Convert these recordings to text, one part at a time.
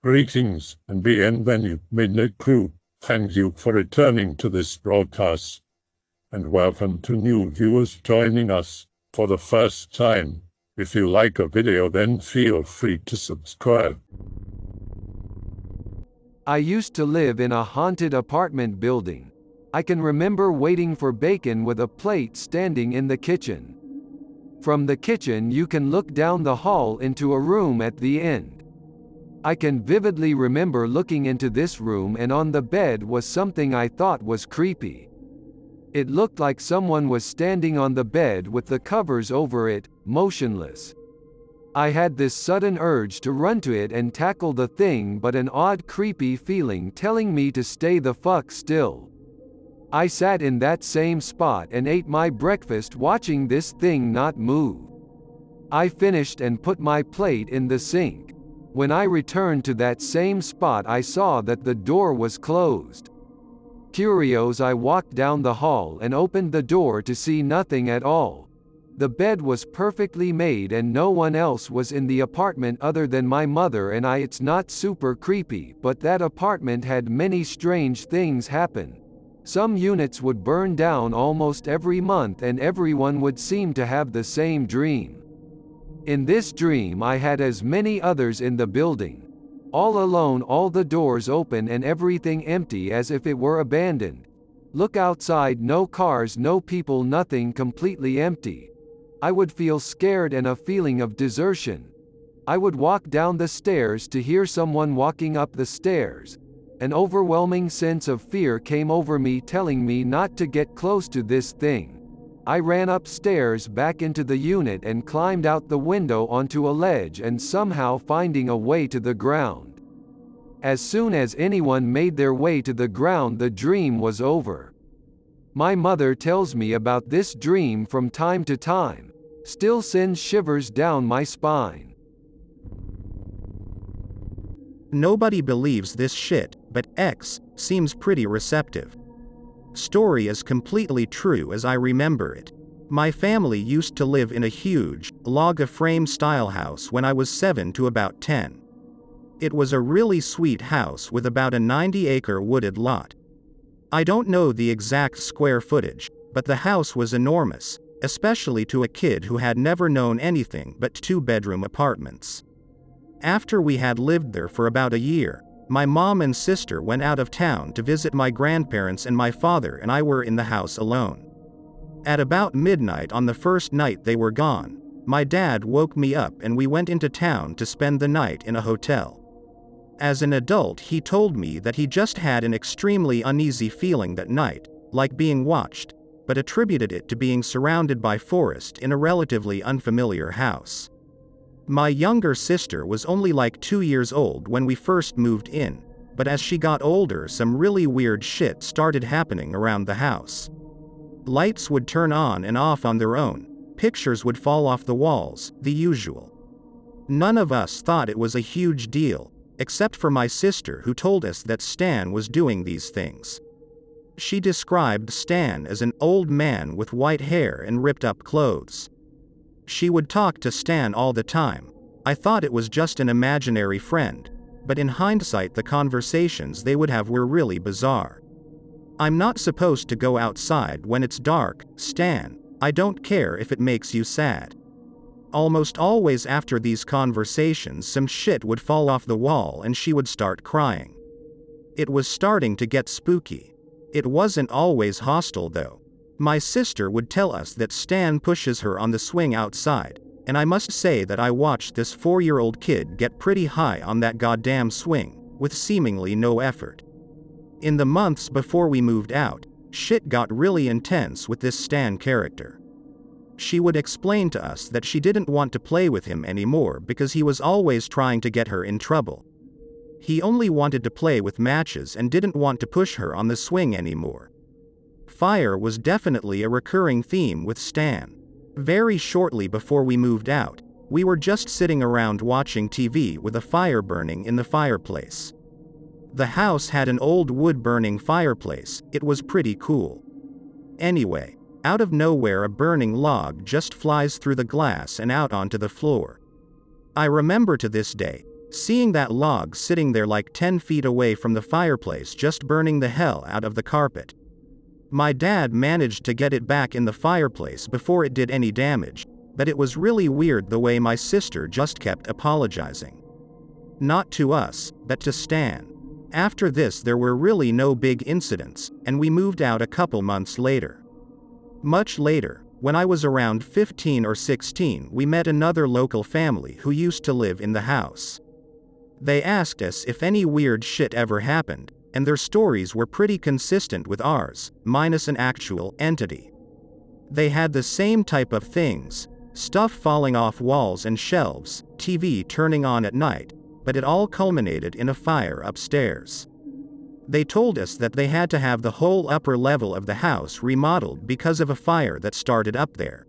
Greetings and bienvenue, Midnight Crew. Thank you for returning to this broadcast, and welcome to new viewers joining us for the first time. If you like a video, then feel free to subscribe. I used to live in a haunted apartment building. I can remember waiting for bacon with a plate standing in the kitchen. From the kitchen you can look down the hall into a room at the end. I can vividly remember looking into this room, and on the bed was something I thought was creepy. It looked like someone was standing on the bed with the covers over it, motionless. I had this sudden urge to run to it and tackle the thing, but an odd creepy feeling telling me to stay the fuck still. I sat in that same spot and ate my breakfast watching this thing not move. I finished and put my plate in the sink. When I returned to that same spot, I saw that the door was closed. Curious, I walked down the hall and opened the door to see nothing at all. The bed was perfectly made and no one else was in the apartment other than my mother and I. It's not super creepy, but that apartment had many strange things happen. Some units would burn down almost every month and everyone would seem to have the same dream. In this dream I had as many others in the building. All alone, all the doors open and everything empty as if it were abandoned. Look outside, no cars, no people, nothing, completely empty. I would feel scared and a feeling of desertion. I would walk down the stairs to hear someone walking up the stairs. An overwhelming sense of fear came over me, telling me not to get close to this thing. I ran upstairs back into the unit and climbed out the window onto a ledge and somehow finding a way to the ground. As soon as anyone made their way to the ground, the dream was over. My mother tells me about this dream from time to time. Still sends shivers down my spine. Nobody believes this shit, but X seems pretty receptive. Story is completely true as I remember it. My family used to live in a huge, log-a-frame style house when I was 7 to about 10. It was a really sweet house with about a 90-acre wooded lot. I don't know the exact square footage, but the house was enormous, especially to a kid who had never known anything but two-bedroom apartments. After we had lived there for about a year, my mom and sister went out of town to visit my grandparents and my father and I were in the house alone. At about midnight on the first night they were gone, my dad woke me up and we went into town to spend the night in a hotel. As an adult, he told me that he just had an extremely uneasy feeling that night, like being watched, but attributed it to being surrounded by forest in a relatively unfamiliar house. My younger sister was only like 2 years old when we first moved in, but as she got older, some really weird shit started happening around the house. Lights would turn on and off on their own, pictures would fall off the walls, the usual. None of us thought it was a huge deal, except for my sister, who told us that Stan was doing these things. She described Stan as an old man with white hair and ripped up clothes. She would talk to Stan all the time. I thought it was just an imaginary friend, but in hindsight the conversations they would have were really bizarre. I'm not supposed to go outside when it's dark, Stan. I don't care if it makes you sad. Almost always after these conversations some shit would fall off the wall and she would start crying. It was starting to get spooky. It wasn't always hostile though. My sister would tell us that Stan pushes her on the swing outside, and I must say that I watched this 4-year-old kid get pretty high on that goddamn swing, with seemingly no effort. In the months before we moved out, shit got really intense with this Stan character. She would explain to us that she didn't want to play with him anymore because he was always trying to get her in trouble. He only wanted to play with matches and didn't want to push her on the swing anymore. Fire was definitely a recurring theme with Stan. Very shortly before we moved out, we were just sitting around watching TV with a fire burning in the fireplace. The house had an old wood-burning fireplace. It was pretty cool. Anyway, out of nowhere a burning log just flies through the glass and out onto the floor. I remember to this day, Seeing that log sitting there like 10 feet away from the fireplace just burning the hell out of the carpet. My dad managed to get it back in the fireplace before it did any damage, but it was really weird the way my sister just kept apologizing. Not to us, but to Stan. After this there were really no big incidents, and we moved out a couple months later. Much later, when I was around 15 or 16, we met another local family who used to live in the house. They asked us if any weird shit ever happened, and their stories were pretty consistent with ours, minus an actual entity. They had the same type of things, stuff falling off walls and shelves, TV turning on at night, but it all culminated in a fire upstairs. They told us that they had to have the whole upper level of the house remodeled because of a fire that started up there.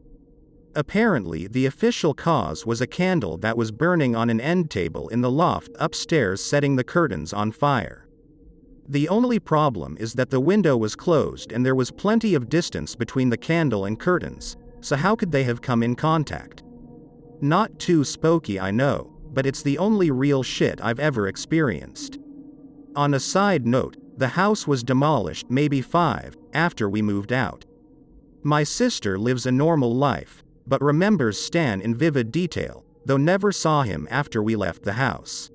Apparently, the official cause was a candle that was burning on an end table in the loft upstairs, setting the curtains on fire. The only problem is that the window was closed and there was plenty of distance between the candle and curtains, so how could they have come in contact? Not too spooky, I know, but it's the only real shit I've ever experienced. On a side note, the house was demolished maybe 5 after we moved out. My sister lives a normal life, but remembers Stan in vivid detail, though never saw him after we left the house.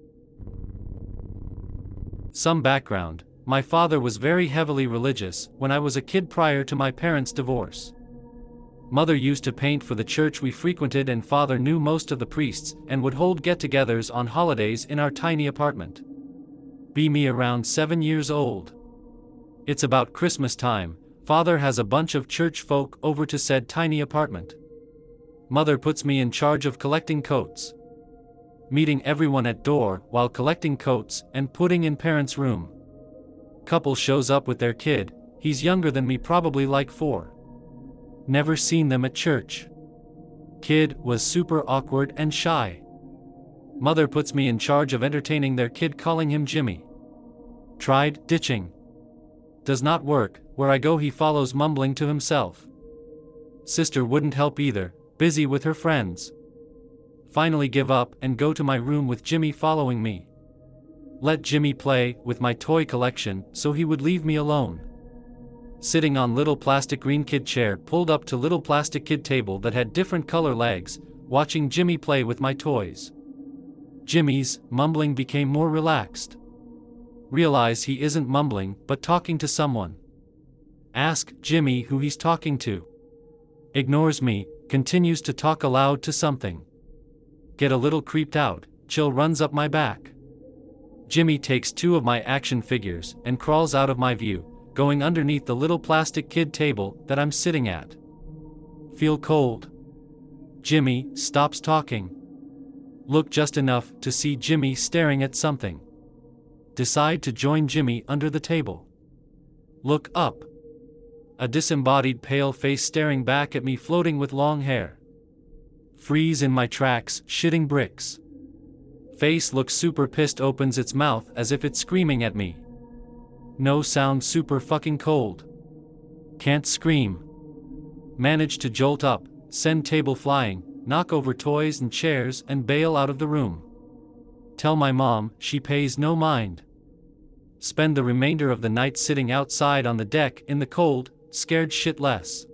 Some background. My father was very heavily religious when I was a kid prior to my parents' divorce. Mother used to paint for the church we frequented, and father knew most of the priests and would hold get-togethers on holidays in our tiny apartment. Be me around 7 years old. It's about Christmas time. Father has a bunch of church folk over to said tiny apartment. Mother puts me in charge of collecting coats. Meeting everyone at door while collecting coats and putting in parents' room. Couple shows up with their kid, he's younger than me, probably like 4. Never seen them at church. Kid was super awkward and shy. Mother puts me in charge of entertaining their kid, calling him Jimmy. Tried ditching. Does not work, where I go he follows mumbling to himself. Sister wouldn't help either, busy with her friends. Finally give up and go to my room with Jimmy following me. Let Jimmy play with my toy collection so he would leave me alone. Sitting on little plastic green kid chair pulled up to little plastic kid table that had different color legs, watching Jimmy play with my toys. Jimmy's mumbling became more relaxed. Realize he isn't mumbling but talking to someone. Ask Jimmy who he's talking to. Ignores me, continues to talk aloud to something. Get a little creeped out, chill runs up my back. Jimmy takes 2 of my action figures and crawls out of my view, going underneath the little plastic kid table that I'm sitting at. Feel cold. Jimmy stops talking. Look just enough to see Jimmy staring at something. Decide to join Jimmy under the table. Look up. A disembodied pale face staring back at me, floating with long hair. Freeze in my tracks, shitting bricks. Face looks super pissed, opens its mouth as if it's screaming at me. No sound, super fucking cold. Can't scream. Manage to jolt up, send table flying, knock over toys and chairs and bail out of the room. Tell my mom, she pays no mind. Spend the remainder of the night sitting outside on the deck in the cold, scared shitless.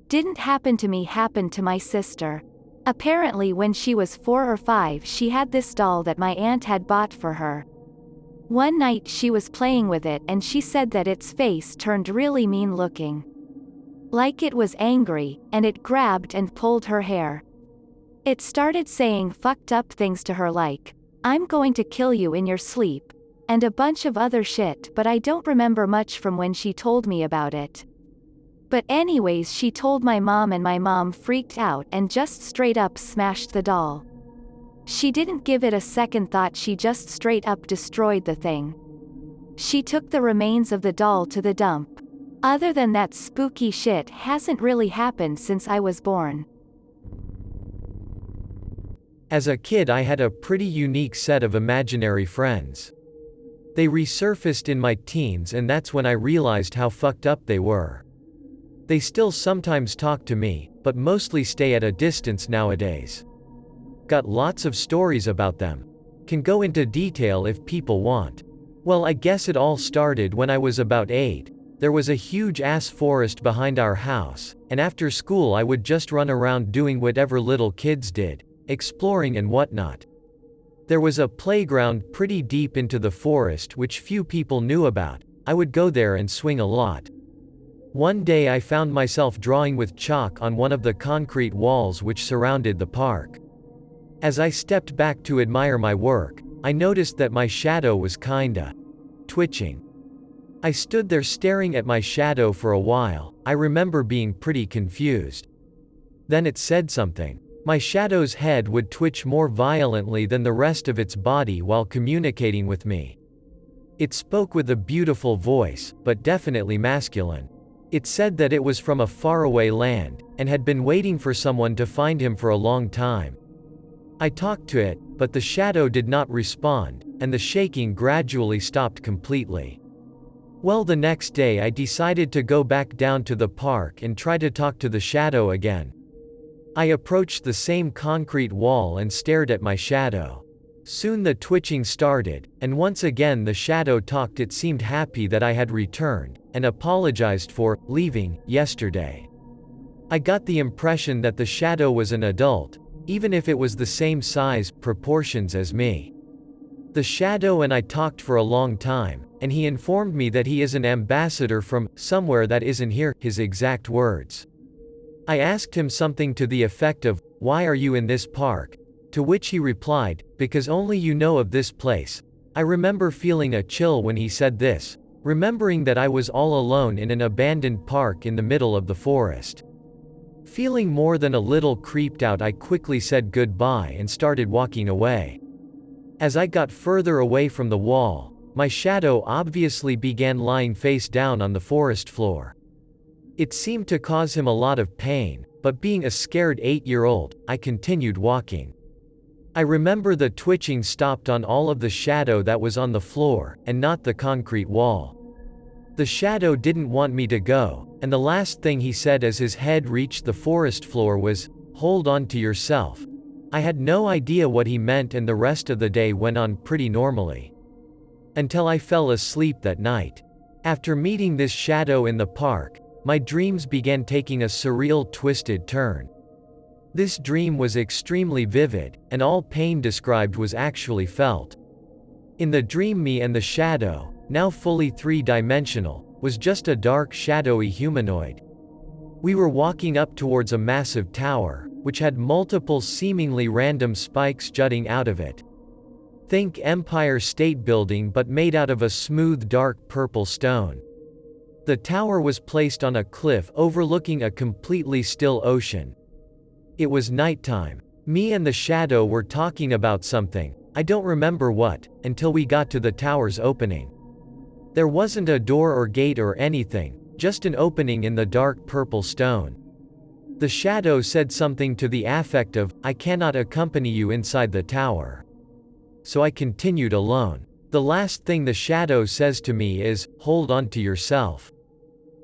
Didn't happen to me, happened to my sister. Apparently when she was 4 or 5 she had this doll that my aunt had bought for her. One night she was playing with it and she said that its face turned really mean looking. Like it was angry, and it grabbed and pulled her hair. It started saying fucked up things to her like, "I'm going to kill you in your sleep," and a bunch of other shit, but I don't remember much from when she told me about it. But anyways, she told my mom and my mom freaked out and just straight up smashed the doll. She didn't give it a second thought, she just straight up destroyed the thing. She took the remains of the doll to the dump. Other than that, spooky shit hasn't really happened since I was born. As a kid I had a pretty unique set of imaginary friends. They resurfaced in my teens, and that's when I realized how fucked up they were. They still sometimes talk to me, but mostly stay at a distance nowadays. got lots of stories about them. Can go into detail if people want. Well, I guess it all started when I was about 8. There was a huge ass forest behind our house, and after school I would just run around doing whatever little kids did, exploring and whatnot. There was a playground pretty deep into the forest which few people knew about. I would go there and swing a lot. One day I found myself drawing with chalk on one of the concrete walls which surrounded the park. As I stepped back to admire my work, I noticed that my shadow was kinda twitching. I stood there staring at my shadow for a while. I remember being pretty confused. Then it said something. My shadow's head would twitch more violently than the rest of its body while communicating with me. It spoke with a beautiful voice, but definitely masculine. It said that it was from a faraway land, and had been waiting for someone to find him for a long time. I talked to it, but the shadow did not respond, and the shaking gradually stopped completely. Well, the next day I decided to go back down to the park and try to talk to the shadow again. I approached the same concrete wall and stared at my shadow. Soon the twitching started, and once again the shadow talked. It seemed happy that I had returned, and apologized for leaving yesterday. I got the impression that the shadow was an adult, even if it was the same size, proportions as me. The shadow and I talked for a long time, and he informed me that he is an ambassador from somewhere that isn't here, his exact words. I asked him something to the effect of, "Why are you in this park?" To which he replied, "Because only you know of this place." I remember feeling a chill when he said this, remembering that I was all alone in an abandoned park in the middle of the forest. Feeling more than a little creeped out, I quickly said goodbye and started walking away. As I got further away from the wall, my shadow obviously began lying face down on the forest floor. It seemed to cause him a lot of pain, but being a scared 8-year-old, I continued walking. I remember the twitching stopped on all of the shadow that was on the floor, and not the concrete wall. The shadow didn't want me to go, and the last thing he said as his head reached the forest floor was, "Hold on to yourself." I had no idea what he meant, and the rest of the day went on pretty normally. Until I fell asleep that night. After meeting this shadow in the park, my dreams began taking a surreal, twisted turn. This dream was extremely vivid, and all pain described was actually felt. In the dream, me and the shadow, now fully 3-dimensional, was just a dark, shadowy humanoid. We were walking up towards a massive tower, which had multiple seemingly random spikes jutting out of it. Think Empire State Building, but made out of a smooth dark purple stone. The tower was placed on a cliff overlooking a completely still ocean. It was nighttime. Me and the shadow were talking about something, I don't remember what, until we got to the tower's opening. There wasn't a door or gate or anything, just an opening in the dark purple stone. The shadow said something to the effect of, "I cannot accompany you inside the tower." So I continued alone. The last thing the shadow says to me is, "Hold on to yourself."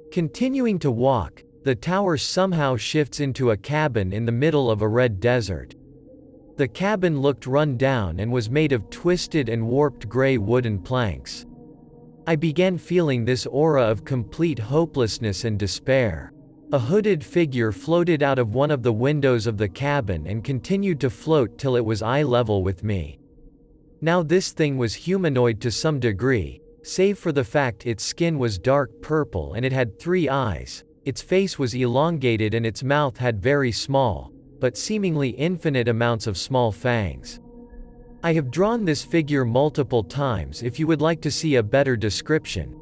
Continuing to walk, the tower somehow shifts into a cabin in the middle of a red desert. The cabin looked run down and was made of twisted and warped gray wooden planks. I began feeling this aura of complete hopelessness and despair. A hooded figure floated out of one of the windows of the cabin and continued to float till it was eye level with me. Now this thing was humanoid to some degree, save for the fact its skin was dark purple and it had 3 eyes, its face was elongated and its mouth had very small, but seemingly infinite amounts of small fangs. I have drawn this figure multiple times if you would like to see a better description.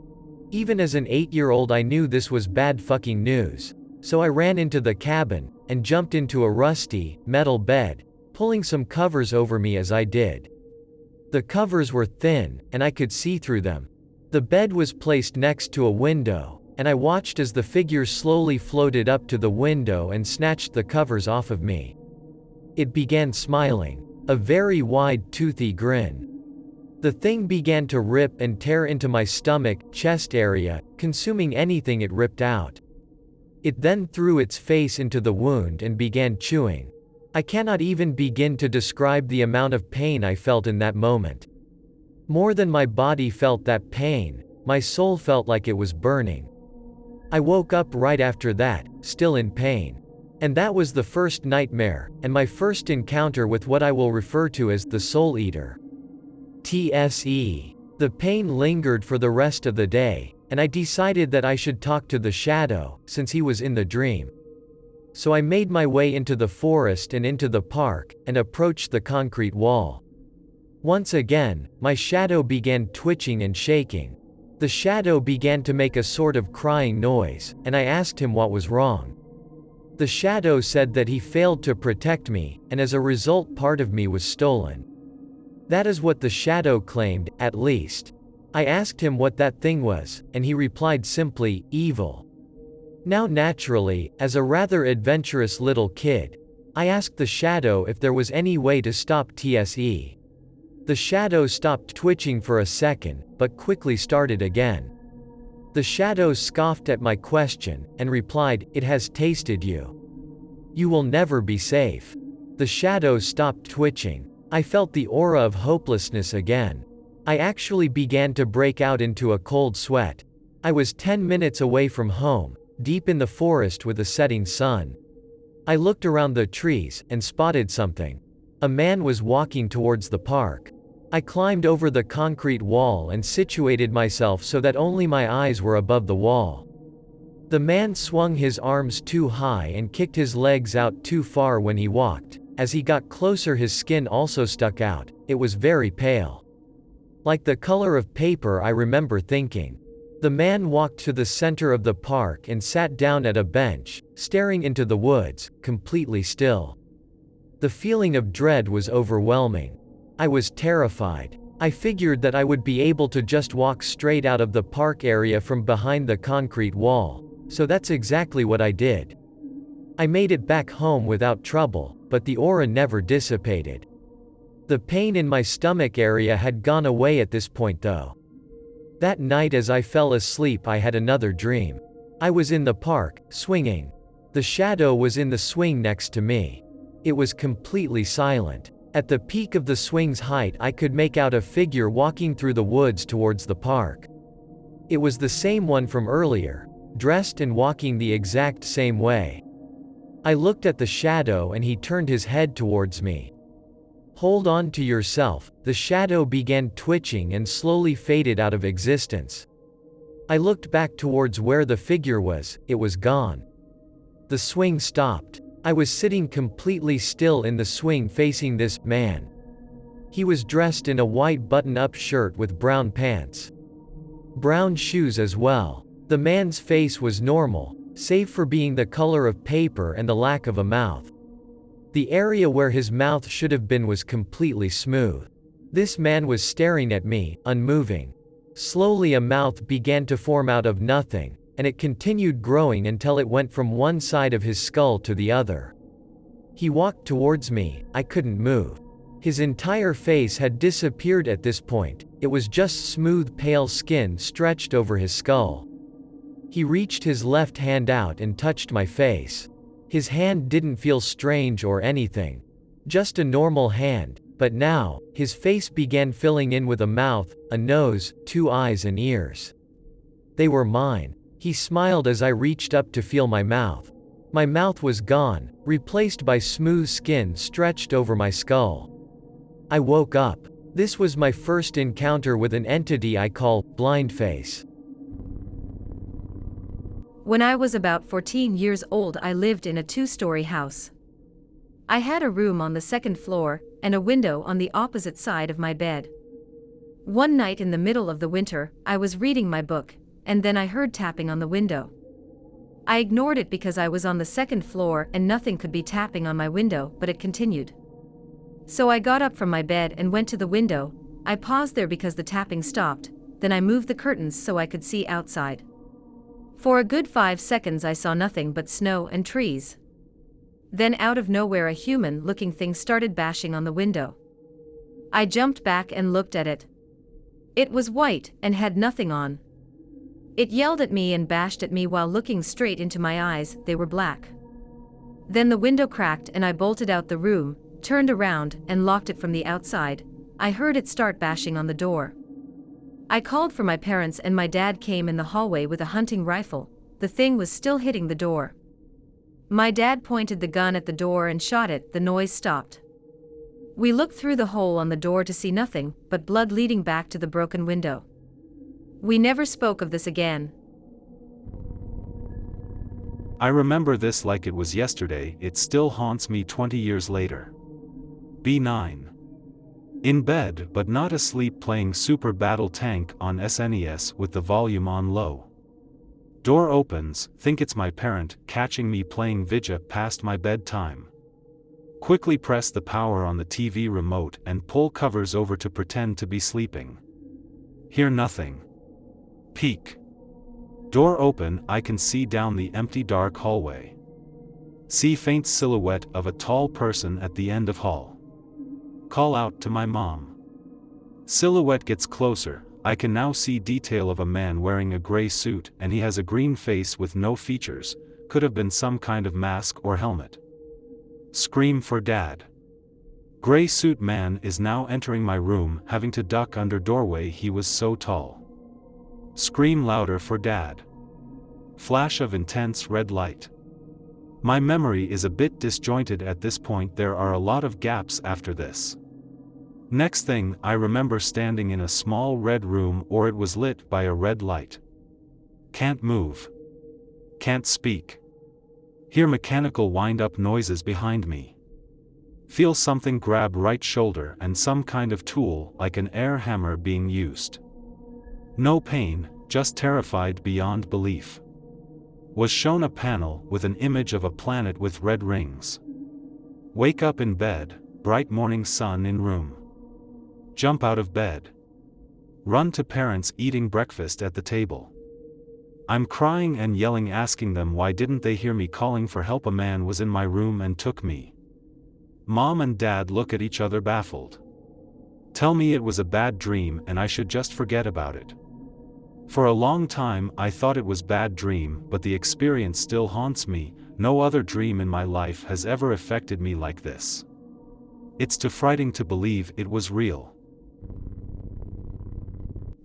Even as an 8-year-old I knew this was bad fucking news, so I ran into the cabin, and jumped into a rusty, metal bed, pulling some covers over me as I did. The covers were thin, and I could see through them. The bed was placed next to a window, and I watched as the figure slowly floated up to the window and snatched the covers off of me. It began smiling, a very wide, toothy grin. The thing began to rip and tear into my stomach, chest area, consuming anything it ripped out. It then threw its face into the wound and began chewing. I cannot even begin to describe the amount of pain I felt in that moment. More than my body felt that pain, my soul felt like it was burning. I woke up right after that, still in pain. And that was the first nightmare, and my first encounter with what I will refer to as the Soul Eater. TSE. The pain lingered for the rest of the day, and I decided that I should talk to the shadow, since he was in the dream. So I made my way into the forest and into the park, and approached the concrete wall. Once again, my shadow began twitching and shaking. The shadow began to make a sort of crying noise, and I asked him what was wrong. The shadow said that he failed to protect me, and as a result part of me was stolen. That is what the shadow claimed, at least. I asked him what that thing was, and he replied simply, evil. Now naturally, as a rather adventurous little kid, I asked the shadow if there was any way to stop TSE. The shadow stopped twitching for a second, but quickly started again. The shadow scoffed at my question, and replied, "It has tasted you. You will never be safe." The shadow stopped twitching. I felt the aura of hopelessness again. I actually began to break out into a cold sweat. I was 10 minutes away from home, deep in the forest with the setting sun. I looked around the trees, and spotted something. A man was walking towards the park. I climbed over the concrete wall and situated myself so that only my eyes were above the wall. The man swung his arms too high and kicked his legs out too far when he walked. As he got closer, his skin also stuck out. It was very pale. Like the color of paper, I remember thinking. The man walked to the center of the park and sat down at a bench, staring into the woods, completely still. The feeling of dread was overwhelming. I was terrified. I figured that I would be able to just walk straight out of the park area from behind the concrete wall, so that's exactly what I did. I made it back home without trouble, but the aura never dissipated. The pain in my stomach area had gone away at this point though. That night as I fell asleep I had another dream. I was in the park, swinging. The shadow was in the swing next to me. It was completely silent. At the peak of the swing's height I could make out a figure walking through the woods towards the park. It was the same one from earlier, dressed and walking the exact same way. I looked at the shadow and he turned his head towards me. "Hold on to yourself." The shadow began twitching and slowly faded out of existence. I looked back towards where the figure was, it was gone. The swing stopped. I was sitting completely still in the swing facing this man. He was dressed in a white button-up shirt with brown pants. Brown shoes as well. The man's face was normal, save for being the color of paper and the lack of a mouth. The area where his mouth should have been was completely smooth. This man was staring at me, unmoving. Slowly a mouth began to form out of nothing, and it continued growing until it went from one side of his skull to the other. He walked towards me, I couldn't move. His entire face had disappeared at this point, it was just smooth pale skin stretched over his skull. He reached his left hand out and touched my face. His hand didn't feel strange or anything. Just a normal hand, but now, his face began filling in with a mouth, a nose, 2 eyes and ears. They were mine. He smiled as I reached up to feel my mouth. My mouth was gone, replaced by smooth skin stretched over my skull. I woke up. This was my first encounter with an entity I call Blindface. When I was about 14 years old, I lived in a 2-story house. I had a room on the 2nd floor, and a window on the opposite side of my bed. One night in the middle of the winter, I was reading my book, and then I heard tapping on the window. I ignored it because I was on the 2nd floor and nothing could be tapping on my window, but it continued. So I got up from my bed and went to the window. I paused there because the tapping stopped, then I moved the curtains so I could see outside. For a good 5 seconds I saw nothing but snow and trees. Then out of nowhere a human-looking thing started bashing on the window. I jumped back and looked at it. It was white and had nothing on. It yelled at me and bashed at me while looking straight into my eyes, they were black. Then the window cracked and I bolted out the room, turned around, and locked it from the outside. I heard it start bashing on the door. I called for my parents and my dad came in the hallway with a hunting rifle. The thing was still hitting the door. My dad pointed the gun at the door and shot it. The noise stopped. We looked through the hole on the door to see nothing but blood leading back to the broken window. We never spoke of this again. I remember this like it was yesterday. It still haunts me 20 years later. B9. In bed but not asleep, playing Super Battle Tank on SNES with the volume on low. Door opens, think it's my parent, catching me playing Vidya past my bedtime. Quickly press the power on the TV remote and pull covers over to pretend to be sleeping. Hear nothing. Peek. Door open, I can see down the empty dark hallway. See faint silhouette of a tall person at the end of hall. Call out to my mom. Silhouette gets closer. I can now see detail of a man wearing a gray suit and he has a green face with no features, could have been some kind of mask or helmet. Scream for dad. Gray suit man is now entering my room, having to duck under doorway, he was so tall. Scream louder for dad. Flash of intense red light. My memory is a bit disjointed at this point, there are a lot of gaps after this. Next thing, I remember standing in a small red room, or it was lit by a red light. Can't move. Can't speak. Hear mechanical wind-up noises behind me. Feel something grab right shoulder and some kind of tool, like an air hammer, being used. No pain, just terrified beyond belief. Was shown a panel with an image of a planet with red rings. Wake up in bed, bright morning sun in room. Jump out of bed. Run to parents eating breakfast at the table. I'm crying and yelling, asking them why didn't they hear me calling for help. A man was in my room and took me. Mom and dad look at each other baffled. Tell me it was a bad dream and I should just forget about it. For a long time I thought it was bad dream, but the experience still haunts me. No other dream in my life has ever affected me like this. It's too frightening to believe it was real.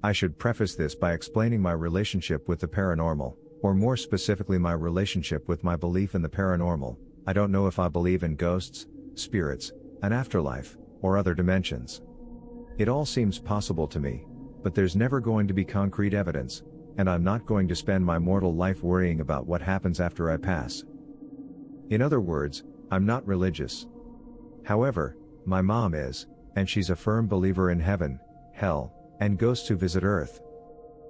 I should preface this by explaining my relationship with the paranormal, or more specifically my relationship with my belief in the paranormal. I don't know if I believe in ghosts, spirits, an afterlife, or other dimensions. It all seems possible to me, but there's never going to be concrete evidence, and I'm not going to spend my mortal life worrying about what happens after I pass. In other words, I'm not religious. However, my mom is, and she's a firm believer in heaven, hell, and ghosts who visit Earth.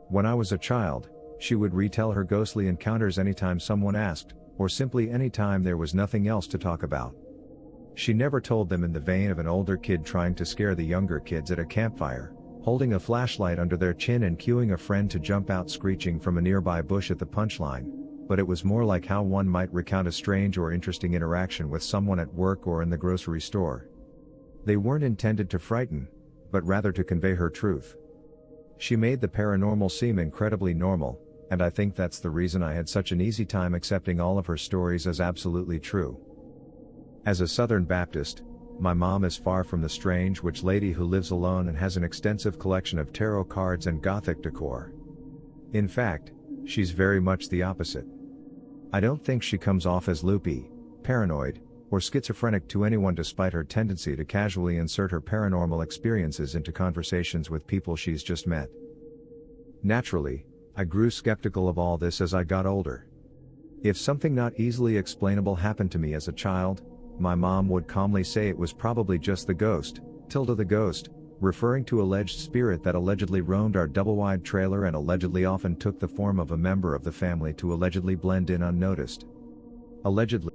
When I was a child, she would retell her ghostly encounters anytime someone asked, or simply anytime there was nothing else to talk about. She never told them in the vein of an older kid trying to scare the younger kids at a campfire, holding a flashlight under their chin and cueing a friend to jump out screeching from a nearby bush at the punchline, but it was more like how one might recount a strange or interesting interaction with someone at work or in the grocery store. They weren't intended to frighten, but rather to convey her truth. She made the paranormal seem incredibly normal, and I think that's the reason I had such an easy time accepting all of her stories as absolutely true. As a Southern Baptist, my mom is far from the strange witch lady who lives alone and has an extensive collection of tarot cards and gothic decor. In fact, she's very much the opposite. I don't think she comes off as loopy, paranoid, or schizophrenic to anyone, despite her tendency to casually insert her paranormal experiences into conversations with people she's just met. Naturally, I grew skeptical of all this as I got older. If something not easily explainable happened to me as a child, my mom would calmly say it was probably just the ghost, the ghost, referring to alleged spirit that allegedly roamed our double-wide trailer and allegedly often took the form of a member of the family to allegedly blend in unnoticed. Allegedly.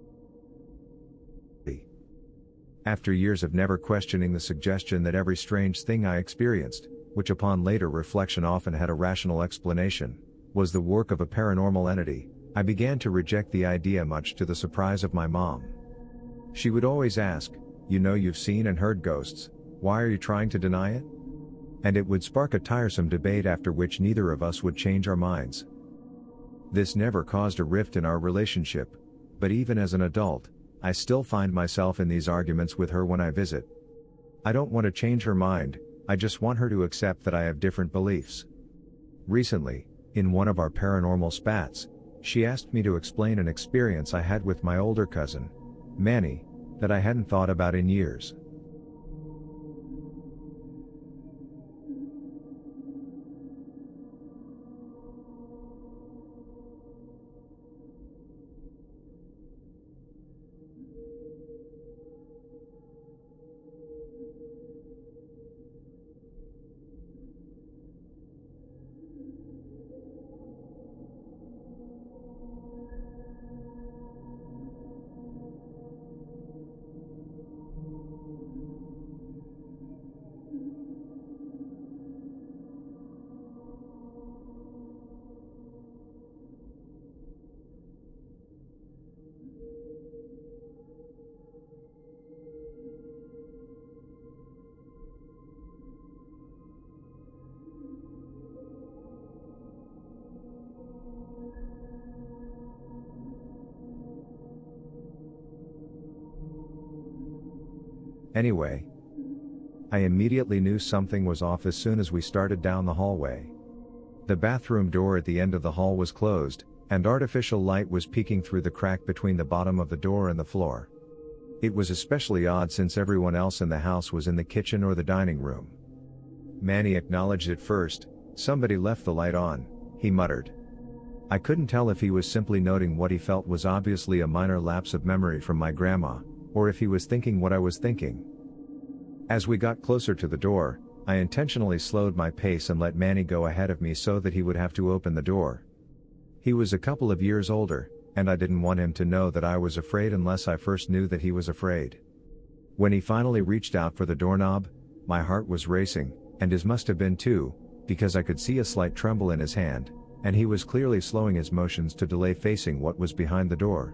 After years of never questioning the suggestion that every strange thing I experienced, which upon later reflection often had a rational explanation, was the work of a paranormal entity, I began to reject the idea, much to the surprise of my mom. She would always ask, "You know you've seen and heard ghosts, why are you trying to deny it?" And it would spark a tiresome debate after which neither of us would change our minds. This never caused a rift in our relationship, but even as an adult, I still find myself in these arguments with her when I visit. I don't want to change her mind, I just want her to accept that I have different beliefs. Recently, in one of our paranormal spats, she asked me to explain an experience I had with my older cousin, Manny, that I hadn't thought about in years. Anyway, I immediately knew something was off as soon as we started down the hallway. The bathroom door at the end of the hall was closed, and artificial light was peeking through the crack between the bottom of the door and the floor. It was especially odd since everyone else in the house was in the kitchen or the dining room. Manny acknowledged it first. "Somebody left the light on," he muttered. I couldn't tell if he was simply noting what he felt was obviously a minor lapse of memory from my grandma, or if he was thinking what I was thinking. As we got closer to the door, I intentionally slowed my pace and let Manny go ahead of me so that he would have to open the door. He was a couple of years older, and I didn't want him to know that I was afraid unless I first knew that he was afraid. When he finally reached out for the doorknob, my heart was racing, and his must have been too, because I could see a slight tremble in his hand, and he was clearly slowing his motions to delay facing what was behind the door.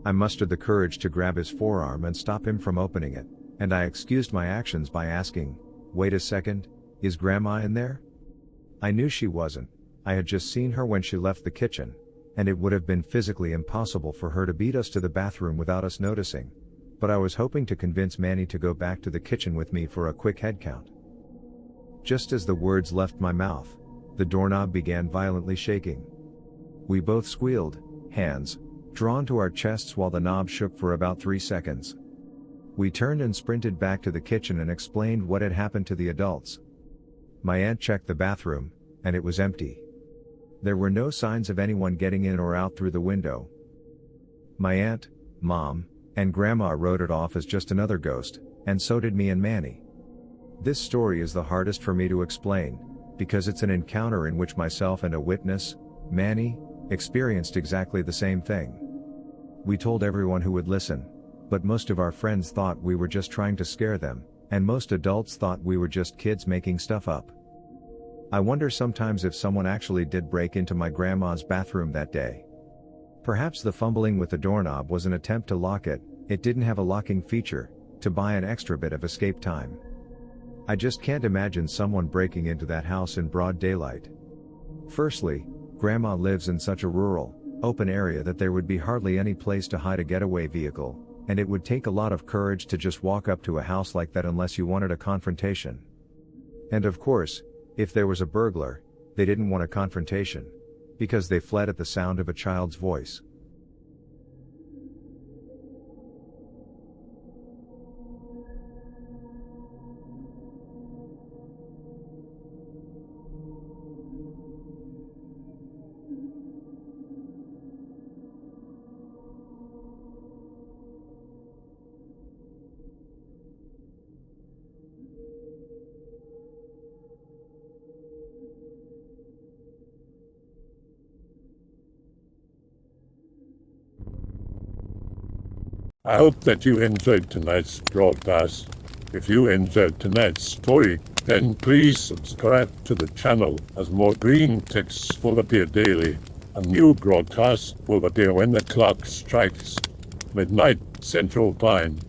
I mustered the courage to grab his forearm and stop him from opening it, and I excused my actions by asking, "Wait a second, is Grandma in there?" I knew she wasn't. I had just seen her when she left the kitchen, and it would have been physically impossible for her to beat us to the bathroom without us noticing, but I was hoping to convince Manny to go back to the kitchen with me for a quick head count. Just as the words left my mouth, the doorknob began violently shaking. We both squealed, hands drawn to our chests while the knob shook for about 3 seconds. We turned and sprinted back to the kitchen and explained what had happened to the adults. My aunt checked the bathroom, and it was empty. There were no signs of anyone getting in or out through the window. My aunt, mom, and grandma wrote it off as just another ghost, and so did me and Manny. This story is the hardest for me to explain, because it's an encounter in which myself and a witness, Manny, experienced exactly the same thing. We told everyone who would listen, but most of our friends thought we were just trying to scare them, and most adults thought we were just kids making stuff up. I wonder sometimes if someone actually did break into my grandma's bathroom that day. Perhaps the fumbling with the doorknob was an attempt to lock it. It didn't have a locking feature, to buy an extra bit of escape time. I just can't imagine someone breaking into that house in broad daylight. Firstly, Grandma lives in such a rural, open area that there would be hardly any place to hide a getaway vehicle, and it would take a lot of courage to just walk up to a house like that unless you wanted a confrontation. And of course, if there was a burglar, they didn't want a confrontation, because they fled at the sound of a child's voice. I hope that you enjoyed tonight's broadcast. If you enjoyed tonight's story, then please subscribe to the channel as more green texts will appear daily. A new broadcast will appear when the clock strikes midnight Central Time.